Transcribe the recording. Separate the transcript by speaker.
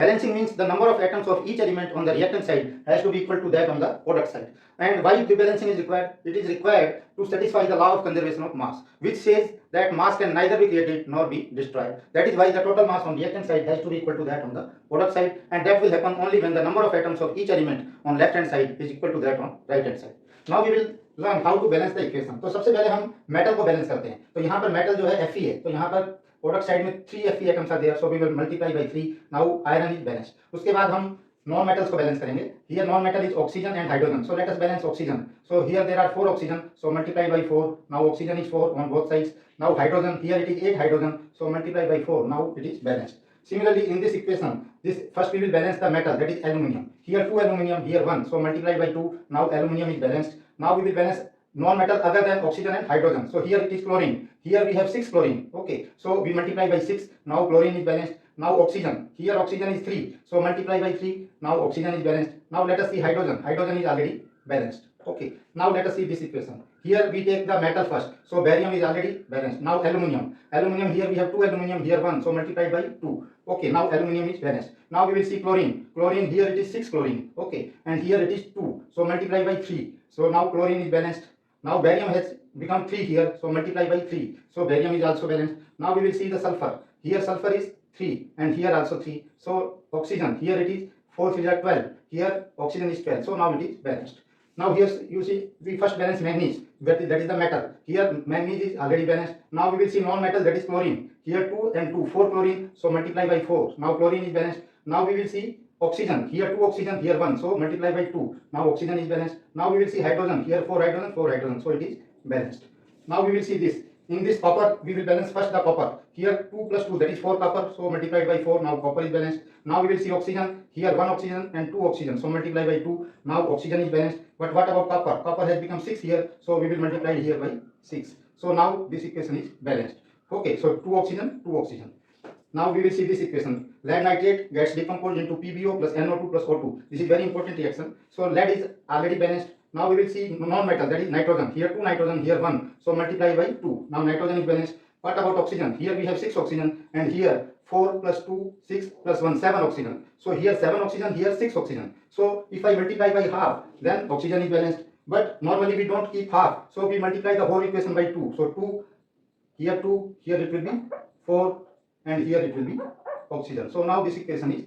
Speaker 1: Balancing means the number of atoms of each element on the reactant side has to be equal to that on the product side. And why the balancing is required? It is required to satisfy the law of conservation of mass, which says that mass can neither be created nor be destroyed. That is why the total mass on reactant side has to be equal to that on the product side, and that will happen only when the number of atoms of each element on left hand side is equal to that on right hand side. Now we will learn how to balance the equation. तो सबसे पहले हम metal को balance करते हैं. तो यहाँ पर मेटल जो है Fe है, तो यहाँ पर प्रोडक्ट साइड में 3 Fe atoms are there, so we will multiply by 3. Now iron is balanced. उसके बाद हम नॉन मेटल्स को बैलेंस करेंगे. Here non metal is oxygen and hydrogen, so let us balance oxygen. So here there are 4 oxygen, so multiply by 4. Now oxygen is 4 on both sides. Now hydrogen, here it is 8 hydrogen, so multiply by 4. Now it is balanced. Similarly, in this equation, this first we will balance the metal, that is aluminium. Here 2 aluminium, here 1, so multiply by 2. Now aluminium is balanced. Now we will balance non-metal other than oxygen and hydrogen. So here it is chlorine. Here we have 6 chlorine. Okay, so we multiply by 6. Now chlorine is balanced. Now oxygen. Here oxygen is 3. So multiply by 3. Now oxygen is balanced. Now let us see hydrogen. Hydrogen is already balanced. Okay, now let us see this equation. Here we take the metal first. So barium is already balanced. Now aluminium. Aluminium, here we have 2 aluminium, here 1. So multiply by 2. Okay, now aluminium is balanced. Now we will see chlorine. Chlorine, here it is 6 chlorine. Okay, and here it is 2. So multiply by 3. So now chlorine is balanced. Now barium has become 3 here. So multiply by 3. So barium is also balanced. Now we will see the sulfur. Here sulfur is 3 and here also 3. So oxygen, here it is 4 3 are 12. Here oxygen is 12. So now it is balanced. Now here you see we first balance manganese, that is the metal. Here manganese is already balanced. Now we will see non-metal, that is chlorine. Here 2 and 2, 4 chlorine, so multiply by 4. Now chlorine is balanced. Now we will see oxygen. Here 2 oxygen, here 1, so multiply by 2. Now oxygen is balanced. Now we will see hydrogen. Here 4 hydrogen, 4 hydrogen, so it is balanced. Now we will see this. In this copper, we will balance first the copper. Here 2 plus 2, that is 4 copper, so multiplied by 4. Now copper is balanced. Now we will see oxygen. Here 1 oxygen and 2 oxygen, so multiply by 2. Now oxygen is balanced. But what about copper? Copper has become 6 here, so we will multiply here by 6. So now this equation is balanced. Okay, so 2 oxygen, 2 oxygen. Now we will see this equation. Lead nitrate gets decomposed into PbO plus NO2 plus O2. This is very important reaction. So lead is already balanced. Now we will see non-metal, that is nitrogen. Here 2 nitrogen, here 1. So multiply by 2. Now nitrogen is balanced. What about oxygen? Here we have 6 oxygen and here 4 plus 2, 6 plus 1, 7 oxygen. So here 7 oxygen, here 6 oxygen. So if I multiply by half, then oxygen is balanced. But normally we don't keep half. So we multiply the whole equation by 2. So 2, here it will be 4 and here it will be oxygen. So now this equation is